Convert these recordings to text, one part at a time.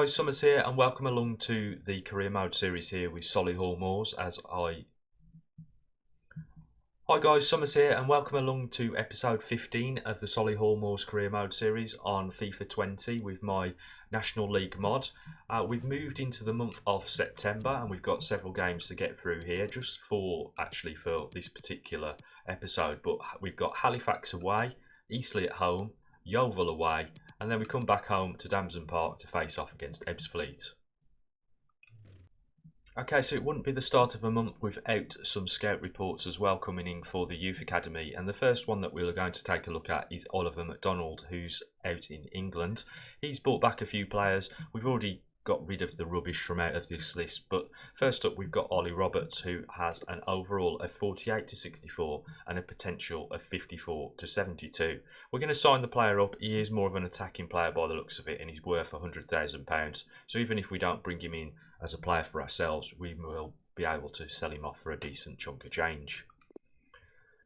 guys, Summers here and welcome along to the career mode series here with Solihull Moors Hi guys, Summers here and welcome along to episode 15 of the Solihull Moors career mode series on FIFA 20 with my National League mod. We've moved into the month of September and we've got several games to get through here just for this particular episode, but we've got Halifax away, Eastleigh at home, Yeovil away, and then we come back home to Damson Park to face off against Ebbsfleet. Okay, so it wouldn't be the start of a month without some scout reports as well coming in for the Youth Academy. And the first one that we're going to take a look at is Oliver McDonald, who's out in England. He's brought back a few players. We've already got rid of the rubbish from out of this list, but first up we've got Ollie Roberts, who has an overall of 48 to 64 and a potential of 54 to 72. We're going to sign the player up. He is more of an attacking player by the looks of it, and he's worth £100,000. So even if we don't bring him in as a player for ourselves, we will be able to sell him off for a decent chunk of change.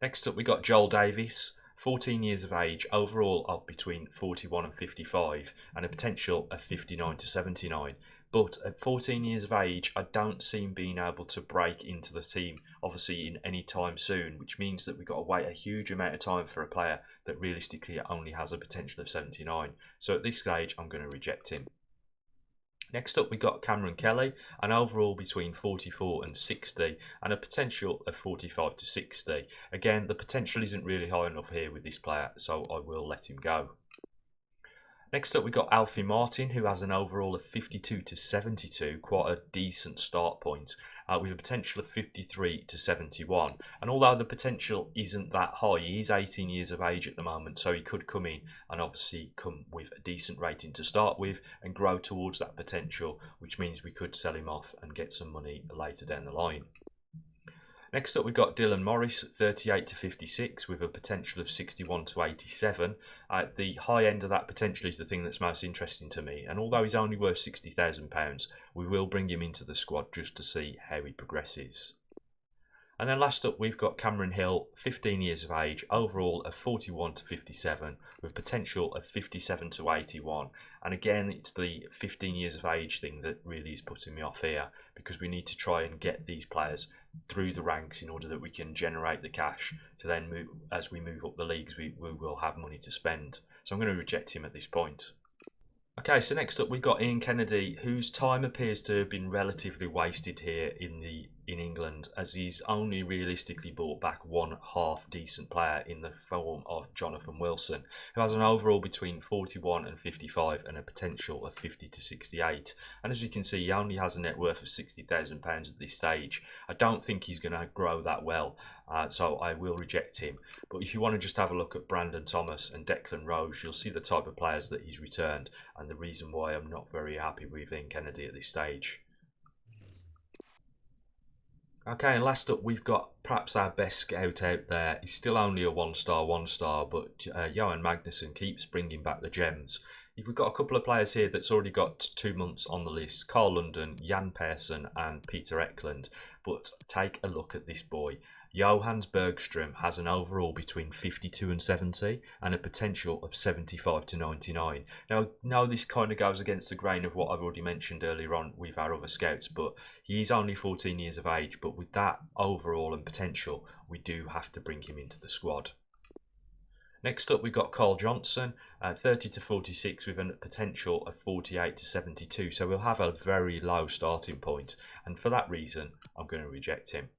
Next up we got Joel Davis, 14 years of age, overall of between 41 and 55 and a potential of 59 to 79. But at 14 years of age, I don't see him being able to break into the team obviously in any time soon, which means that we've got to wait a huge amount of time for a player that realistically only has a potential of 79. So at this stage I'm going to reject him. Next up we got Cameron Kelly, an overall between 44 and 60 and a potential of 45 to 60. Again, the potential isn't really high enough here with this player, so I will let him go. Next up we got Alfie Martin, who has an overall of 52 to 72, quite a decent start point, with a potential of 53 to 71. And although the potential isn't that high, he is 18 years of age at the moment, so he could come in and obviously come with a decent rating to start with and grow towards that potential, which means we could sell him off and get some money later down the line. Next up we've got Dylan Morris, 38 to 56 with a potential of 61 to 87. The high end of that potential is the thing that's most interesting to me, and although he's only worth £60,000, we will bring him into the squad just to see how he progresses. And then last up we've got Cameron Hill, 15 years of age, overall of 41 to 57 with potential of 57 to 81. And again, it's the 15 years of age thing that really is putting me off here, because we need to try and get these players through the ranks in order that we can generate the cash to then move. As we move up the leagues, we will have money to spend. So I'm going to reject him at this point. Okay, so next up we've got Ian Kennedy, whose time appears to have been relatively wasted here in England, as he's only realistically brought back one half decent player in the form of Jonathan Wilson, who has an overall between 41 and 55 and a potential of 50 to 68. And as you can see, he only has a net worth of £60,000 at this stage. I don't think he's going to grow that well, so I will reject him. But if you want to just have a look at Brandon Thomas and Declan Rose, you'll see the type of players that he's returned and the reason why I'm not very happy with Ian Kennedy at this stage. Okay, and last up we've got perhaps our best scout out there. He's still only a one star, but Johan Magnussen keeps bringing back the gems. We've got a couple of players here that's already got 2 months on the list: Carl London, Jan Persson and Peter Eklund. But take a look at this boy. Johannes Bergström has an overall between 52 and 70 and a potential of 75 to 99. Now, no, this kind of goes against the grain of what I've already mentioned earlier on with our other scouts, but he's only 14 years of age. But with that overall and potential, we do have to bring him into the squad. Next up we've got Carl Johnson, 30 to 46 with a potential of 48 to 72. So we'll have a very low starting point, and for that reason I'm going to reject him.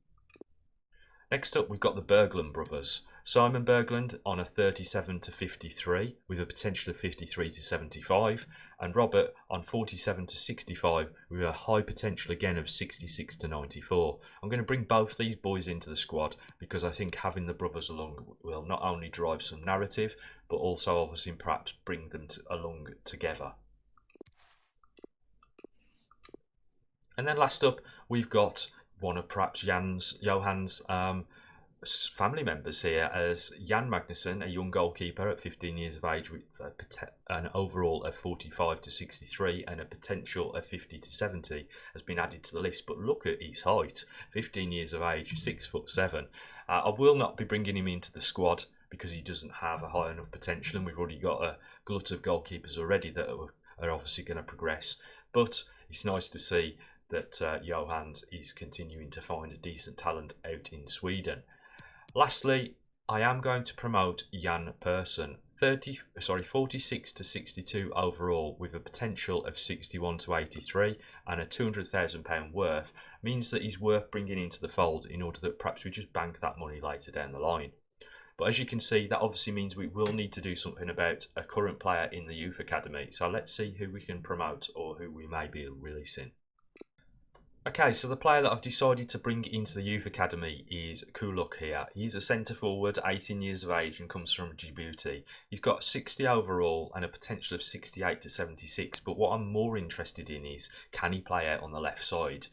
Next up we've got the Berglund brothers. Simon Berglund on a 37 to 53 with a potential of 53 to 75, and Robert on 47 to 65 with a high potential again of 66 to 94. I'm going to bring both these boys into the squad because I think having the brothers along will not only drive some narrative but also obviously perhaps bring them along together. And then last up we've got one of perhaps Johan's family members here, as Jan Magnussen, a young goalkeeper at 15 years of age with an overall of 45 to 63 and a potential of 50 to 70 has been added to the list. But look at his height, 15 years of age, 6'7". I will not be bringing him into the squad because he doesn't have a high enough potential, and we've already got a glut of goalkeepers already that are obviously going to progress. But it's nice to see that Johans is continuing to find a decent talent out in Sweden. Lastly, I am going to promote Jan Persson. 46 to 62 overall, with a potential of 61 to 83 and a £200,000 worth, means that he's worth bringing into the fold in order that perhaps we just bank that money later down the line. But as you can see, that obviously means we will need to do something about a current player in the youth academy. So let's see who we can promote or who we may be releasing. Okay, so the player that I've decided to bring into the youth academy is Kuluc here. He's a centre forward, 18 years of age, and comes from Djibouti. He's got 60 overall and a potential of 68 to 76. But what I'm more interested in is, can he play out on the left side,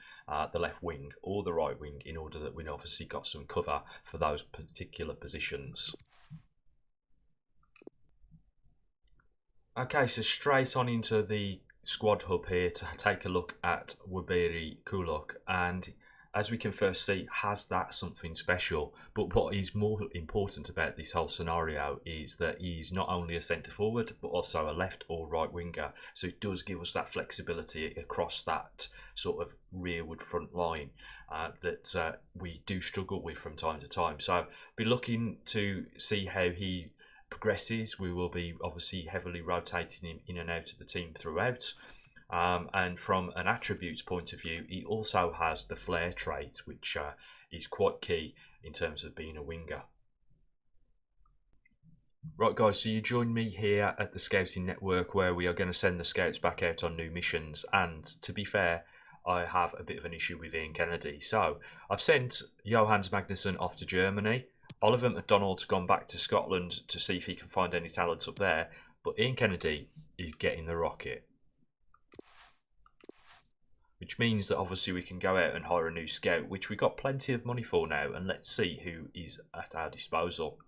the left wing or the right wing, in order that we've obviously got some cover for those particular positions. Okay, so straight on into the squad hub here to take a look at Waberi Kuluc, and as we can first see, has that something special. But what is more important about this whole scenario is that he's not only a centre forward but also a left or right winger, so it does give us that flexibility across that sort of rearward front line that we do struggle with from time to time. So be looking to see how he progresses. We will be obviously heavily rotating him in and out of the team throughout, and from an attributes point of view, he also has the flair trait, which is quite key in terms of being a winger. Right guys, so you join me here at the Scouting Network, where we are going to send the scouts back out on new missions, and to be fair, I have a bit of an issue with Ian Kennedy. So I've sent Johannes Magnusson off to Germany. Oliver McDonald's gone back to Scotland to see if he can find any talent up there, but Ian Kennedy is getting the rocket. Which means that obviously we can go out and hire a new scout, which we've got plenty of money for now, and let's see who is at our disposal.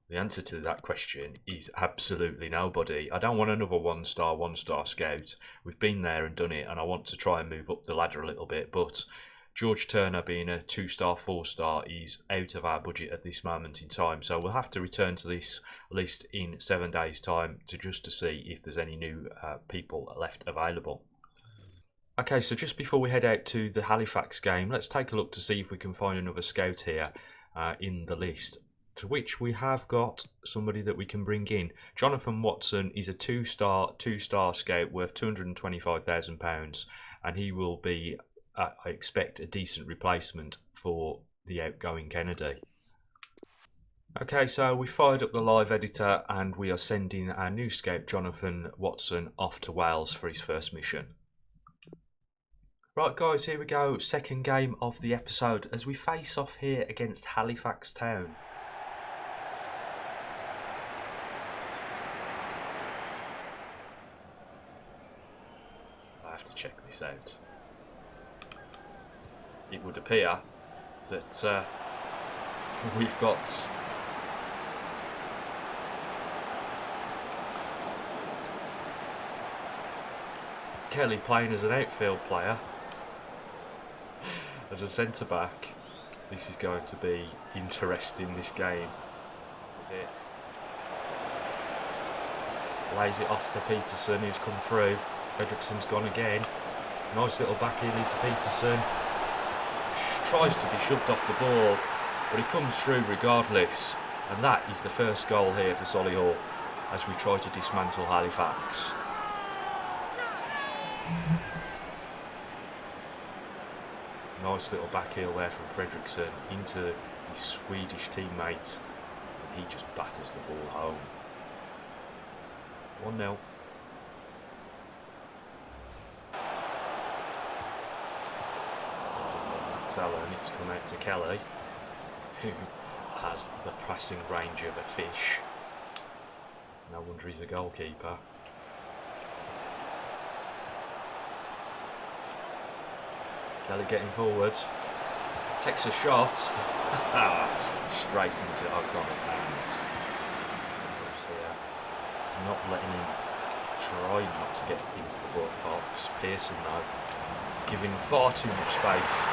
The answer to that question is absolutely nobody. I don't want another one-star scout. We've been there and done it, and I want to try and move up the ladder a little bit, but George Turner, being a 2-star, 4-star, is out of our budget at this moment in time. So we'll have to return to this list in 7 days' time to see if there's any new people left available. Okay, so just before we head out to the Halifax game, let's take a look to see if we can find another scout here in the list. To which we have got somebody that we can bring in. Jonathan Watson is a 2-star scout worth £225,000, and he will be, I expect, a decent replacement for the outgoing Kennedy. Okay, so we fired up the live editor and we are sending our new scout Jonathan Watson off to Wales for his first mission. Right guys, here we go, second game of the episode as we face off here against Halifax Town. I have to check this out. It would appear that we've got Kelly playing as an outfield player, as a centre back. This is going to be interesting, this game. Lays it off for Peterson, who's come through. Fredrickson's gone again. Nice little backheel into Peterson. Tries to be shoved off the ball, but he comes through regardless, and that is the first goal here for Solihull as we try to dismantle Halifax. Nice little backheel there from Fredrickson into his Swedish teammate, and he just batters the ball home. 1-0. And it's come out to Kelly, who has the passing range of a fish. No wonder he's a goalkeeper. Kelly getting forwards, takes a shot, straight into O'Connor's hands. Not letting him try not to get into the box. Pearson though, giving far too much space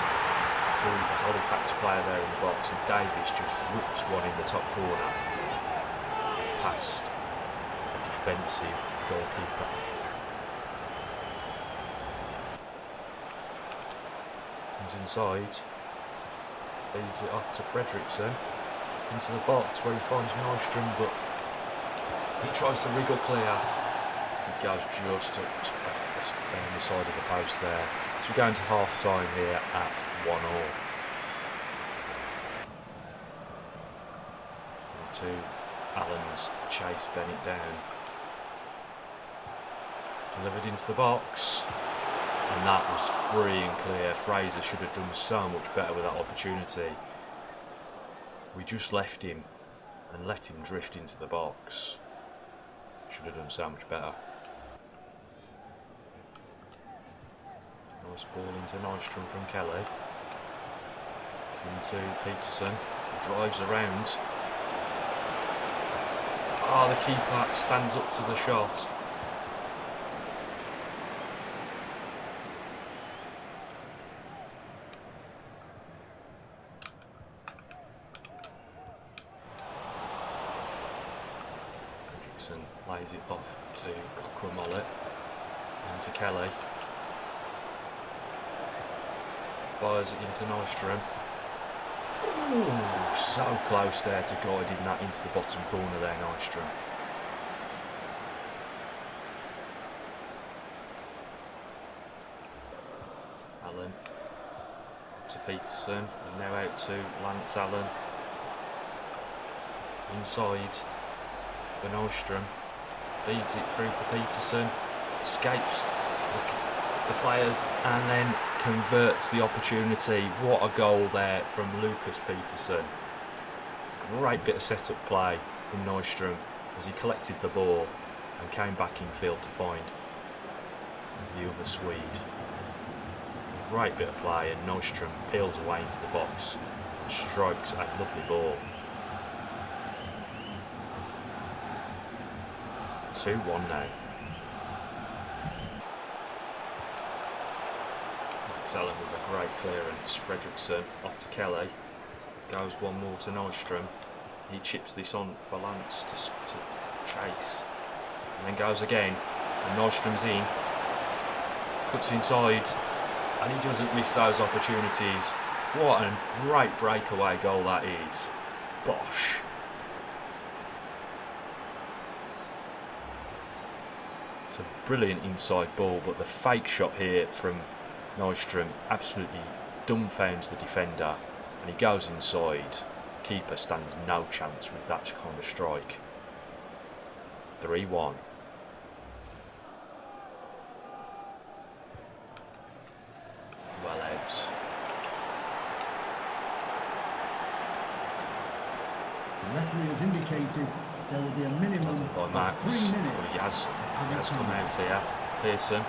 to the Halifax player there in the box, and Davies just whips one in the top corner past a defensive goalkeeper. Comes inside, feeds it off to Fredrickson, into the box where he finds Nystrom, but he tries to wriggle clear. It goes just down the side of the post there. So we're going to half time here at 1-1. To Allen's chase Bennett down. Delivered into the box. And that was free and clear. Fraser should have done so much better with that opportunity. We just left him and let him drift into the box. Should have done so much better. Nice ball into Nystrom from Kelly. Into Peterson. Drives around. Oh, the keeper stands up to the shot. Fredrickson lays it off to Cockrell-Mollett. Into Kelly. Fires it into Nystrom. Ooh, so close there to guiding that into the bottom corner there, Nystrom. Allen to Peterson, and now out to Lance Allen. Inside for Nystrom, feeds it through for Peterson, escapes the players and then converts the opportunity. What a goal there from Lucas Peterson. Great bit of set-up play from Nystrom as he collected the ball and came back in field to find the other Swede. Great bit of play, and Nystrom peels away into the box and strikes a lovely ball. 2-1 now. Allen with a great clearance. Fredrickson off to Kelly. Goes one more to Nystrom. He chips this on for Lance to chase. And then goes again. And Nystrom's in. Cuts inside. And he doesn't miss those opportunities. What a great breakaway goal that is. Bosh. It's a brilliant inside ball, but the fake shot here from Nystrom absolutely dumbfounds the defender, and he goes inside. Keeper stands no chance with that kind of strike. 3-1. Well out. The referee has indicated there will be a minimum by Max. of 3 minutes. Well, he has come out here. Pearson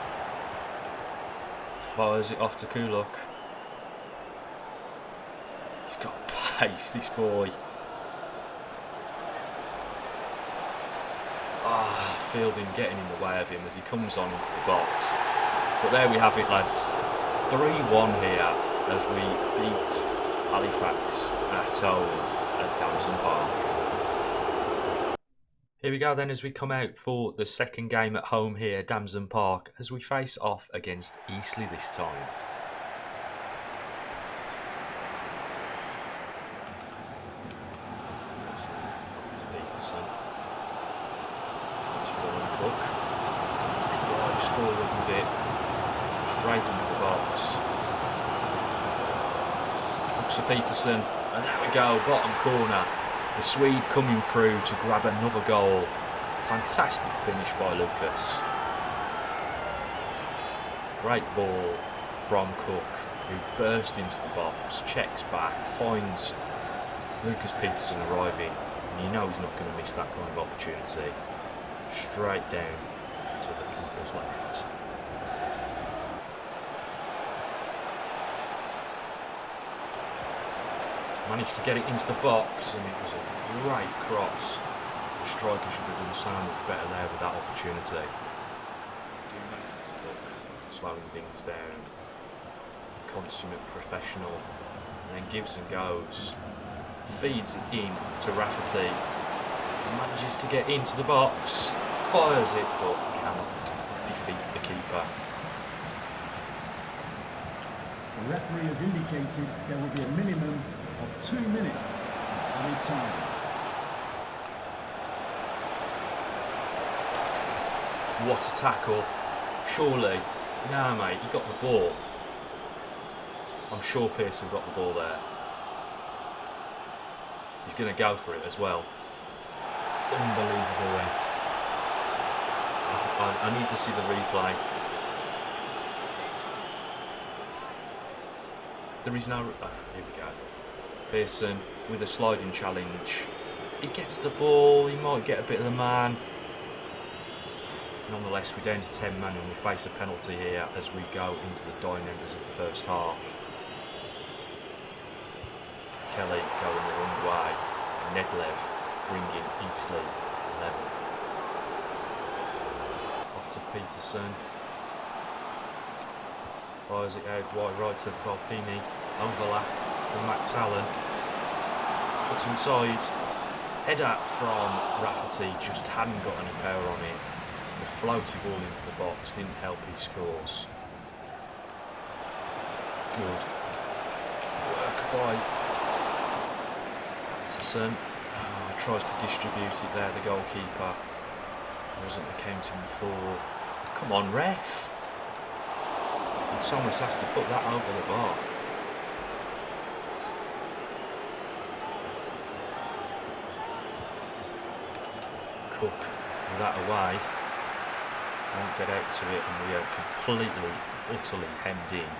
fires it off to Kuluc. He's got pace, this boy. Fielding getting in the way of him as he comes on into the box. But there we have it, lads. 3-1 here as we beat Halifax at home at Damson Park. Here we go then as we come out for the second game at home here at Damson Park as we face off against Eastleigh this time. To Peterson. To Cook. Drives forward with it. Straight into the box. Looks for Peterson. And there we go, bottom corner. The Swede coming through to grab another goal. Fantastic finish by Lucas. Great ball from Cook, who burst into the box, checks back, finds Lucas Peterson arriving, and you know he's not going to miss that kind of opportunity. Straight down to the keeper's left. Managed to get it into the box, and it was a great cross. The striker should have done so much better there with that opportunity. Slowing things down. Consummate professional. And then Gibson goes. Feeds it in to Rafferty. Manages to get into the box. Fires it, but cannot defeat the keeper. The referee has indicated there will be a minimum of 2 minutes at any time. What a tackle. Surely. Nah, mate, he got the ball. I'm sure Pearson got the ball there. He's going to go for it as well. Unbelievable ref. I need to see the replay. There is no... Oh, here we go. Pearson with a sliding challenge. He gets the ball. He might get a bit of the man. Nonetheless, we're down to 10 men and we face a penalty here as we go into the dying embers of the first half. Kelly going the wrong way. Nedlev bringing Eastleigh level. Off to Peterson. Fires it out wide right to Valpini. Overlap from Max Allen. Puts inside. Header from Rafferty, just hadn't got any power on it. The floaty ball into the box didn't help his scores. Good work by Patterson. Tries to distribute it there, the goalkeeper. Wasn't accounting for. Come on, ref! And Thomas has to put that over the bar. Cook with that away. Won't get out to it, and we are completely, utterly hemmed in.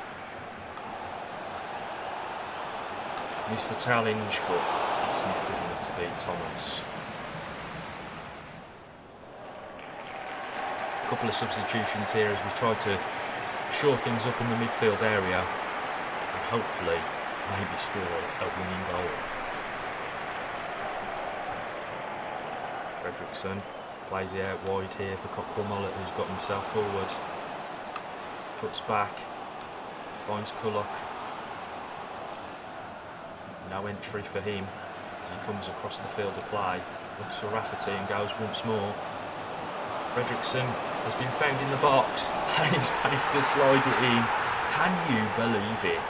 Missed the challenge, but it's not good enough to beat Thomas. A couple of substitutions here as we try to shore things up in the midfield area, and hopefully, maybe still a winning goal. Fredrickson plays it out wide here for Cockrell Mullet, who's got himself forward. Cuts back, finds Kuluc. No entry for him as he comes across the field of play. Looks for Rafferty and goes once more. Fredrickson has been found in the box and he's managed to slide it in. Can you believe it?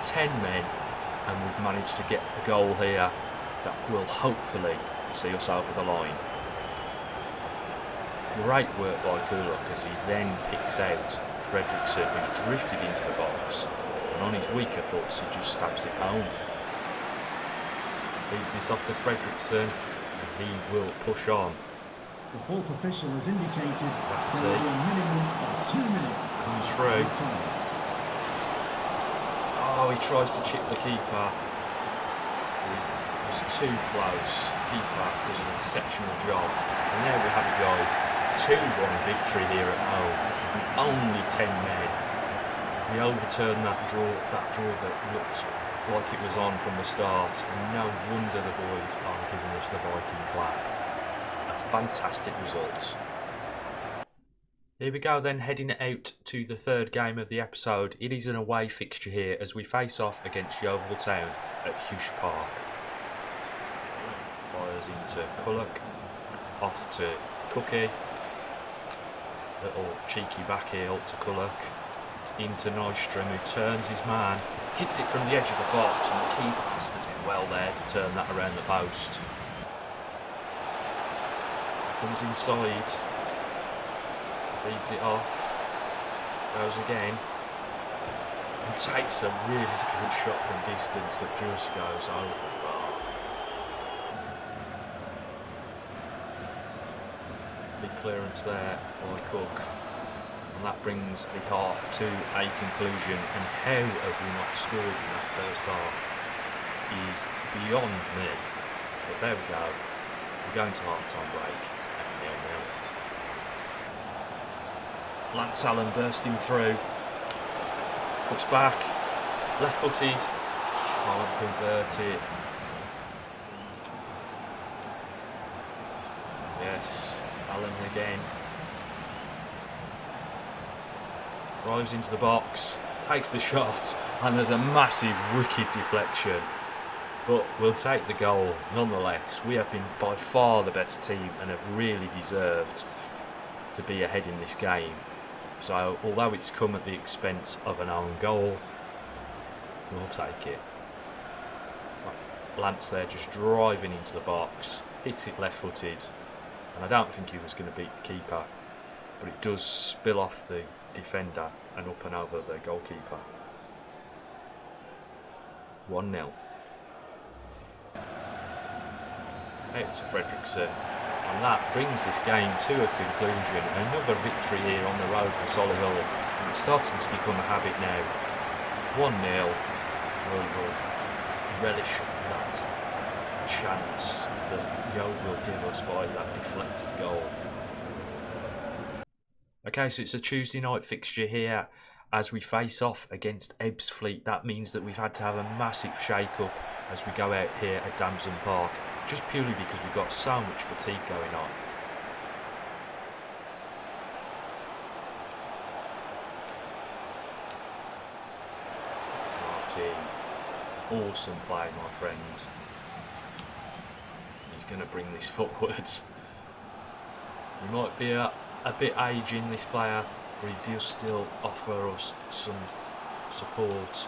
10 men and we've managed to get a goal here that will hopefully see us over the line. Great work by Kuluc as he then picks out Fredrickson, who's drifted into the box, and on his weaker foot he just stabs it home. Feeds this off to Fredrickson and he will push on. The fourth official has indicated Rafferty there will be a minimum of 2 minutes. comes through. Oh, he tries to chip the keeper. He was too close. Keeper does an exceptional job. And there we have it, guys. 2-1 victory here at home. And only 10 men. We overturned that draw that looked like it was on from the start. And no wonder the boys are giving us the Viking clap. A fantastic result. Here we go then, heading out to the third game of the episode. It is an away fixture here as we face off against Yeovil Town at Huish Park. Fires into Kuluc, off to Cookie. Little cheeky back heel to Kuluc. It's into Nystrom, who turns his man, hits it from the edge of the box, and the keeper has to do well there to turn that around the post. Comes inside. Feeds it off, goes again, and takes a really good shot from distance that just goes over the bar. Big clearance there by Cook, and that brings the half to a conclusion. And how have we not scored in that first half is beyond me. But there we go, we're going to half-time break at 0-0. Lance Allen bursting through, puts back, left-footed, can't convert it. Yes, Allen again. Drives into the box, takes the shot, and there's a massive wicked deflection. But we'll take the goal nonetheless. We have been by far the better team and have really deserved to be ahead in this game. So although it's come at the expense of an own goal, we'll take it. Lance there just driving into the box, hits it left footed, and I don't think he was going to beat the keeper, but it does spill off the defender and up and over the goalkeeper. 1-0. Out to Fredrickson, and that brings this game to a conclusion. Another victory here on the road for Solihull, and it's starting to become a habit now. 1-0. We'll relish that chance that Yeovil will give us by that deflected goal. Okay, so it's a Tuesday night fixture here as we face off against Ebbsfleet. That means that we've had to have a massive shake-up as we go out here at Damson Park, just purely because we've got so much fatigue going on. Martin, awesome play, my friend. He's going to bring this forwards. He might be a bit aging, this player, but he does still offer us some support.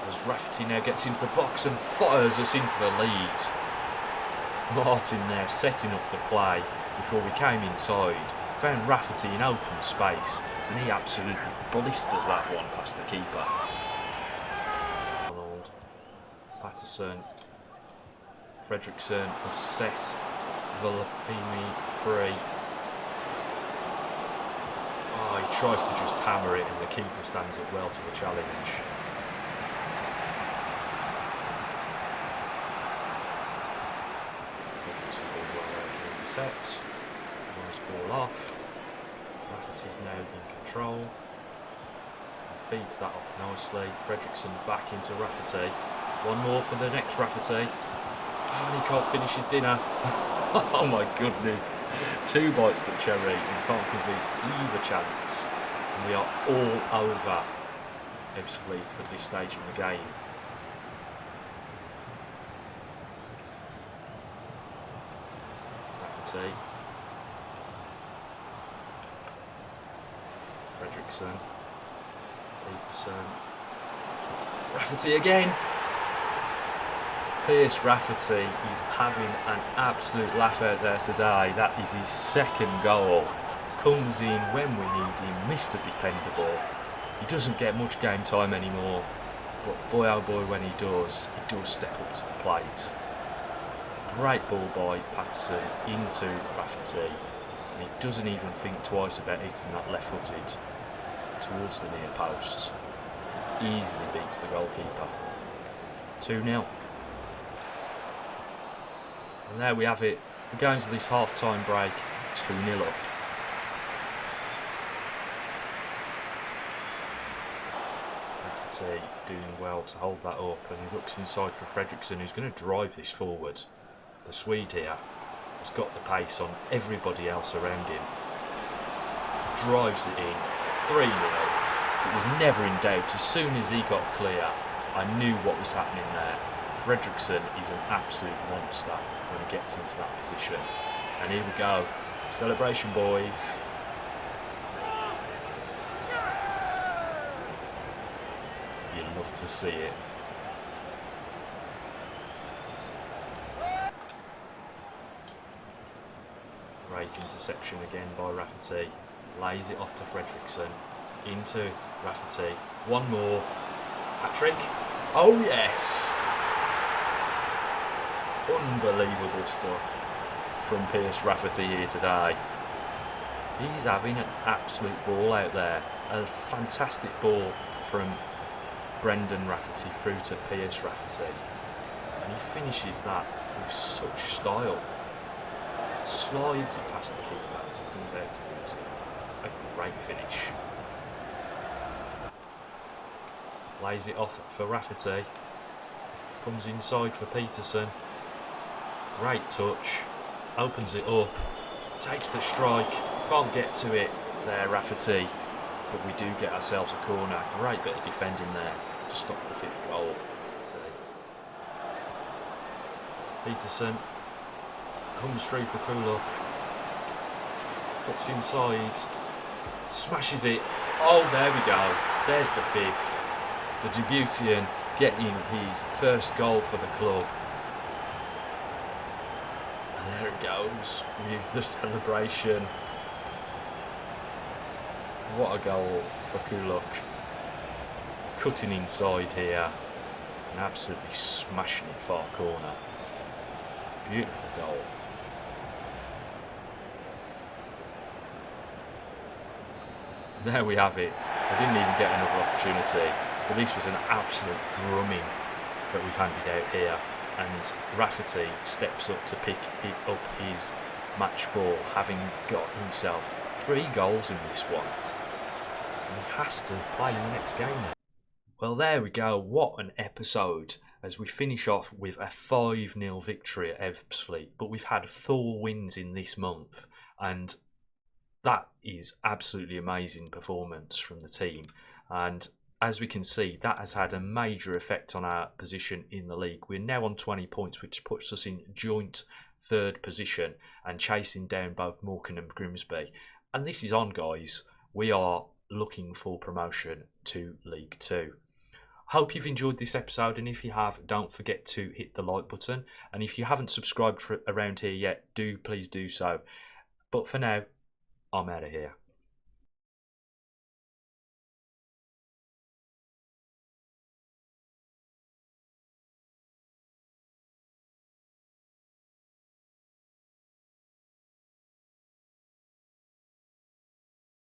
As Rafferty now gets into the box and fires us into the lead. Martin there setting up the play before we came inside. Found Rafferty in open space and he absolutely blisters that one past the keeper. Donald, Patterson, Fredrickson has set Volapini free. Oh, he tries to just hammer it and the keeper stands up well to the challenge. Sets. Nice ball off. Rafferty's now in control. Feeds that off nicely. Fredrickson back into Rafferty. One more for the next Rafferty. Oh, and he can't finish his dinner. Oh my goodness. 2 bites to cherry and can't complete either chance. And we are all over Ebbsfleet at this stage in the game. Fredrickson, Peterson, Rafferty again. Pierce Rafferty is having an absolute laugh out there today. That is his second goal. Comes in when we need him, Mr. Dependable. He doesn't get much game time anymore, but boy oh boy when he does step up to the plate. Great ball by Patterson into Rafferty, and he doesn't even think twice about hitting that left footed towards the near post. Easily beats the goalkeeper. 2-0. And there we have it. We're going to this half-time break 2-0 up. Rafferty doing well to hold that up, and he looks inside for Fredrickson, who's going to drive this forward. The Swede here has got the pace on everybody else around him. Drives it in. 3-0. It was never in doubt. As soon as he got clear, I knew what was happening there. Fredrickson is an absolute monster when he gets into that position. And here we go. Celebration, boys. You love to see it. Great interception again by Rafferty. Lays it off to Fredrickson. Into Rafferty. One more. Hat-trick. Oh yes! Unbelievable stuff from Pierce Rafferty here today. He's having an absolute ball out there. A fantastic ball from Brendan Rafferty through to Pierce Rafferty. And he finishes that with such style. Slides it past the keeper as it comes out towards him. A great finish. Lays it off for Rafferty. Comes inside for Peterson. Great touch. Opens it up. Takes the strike. Can't get to it there, Rafferty. But we do get ourselves a corner. Great bit of defending there to stop the 5th goal. Peterson comes through for Kuluc. Puts inside. Smashes it. Oh, there we go. There's the fifth. The Djiboutian getting his first goal for the club. And there it goes with the celebration. What a goal for Kuluc. Cutting inside here and absolutely smashing it far corner. Beautiful goal. There we have it. I didn't even get another opportunity, but this was an absolute drumming that we've handed out here. And Rafferty steps up to pick it up his match ball, having got himself 3 goals in this one. And he has to play in the next game. Well, there we go. What an episode as we finish off with a 5-0 victory at Ebbsfleet. But we've had 4 wins in this month, and that is absolutely amazing performance from the team. And as we can see, that has had a major effect on our position in the league. We're now on 20 points, which puts us in joint 3rd position and chasing down both Morecambe and Grimsby. And this is on, guys. We are looking for promotion to League 2. Hope you've enjoyed this episode, and if you have, don't forget to hit the like button. And if you haven't subscribed around here yet, please do so. But for now, I'm out of here.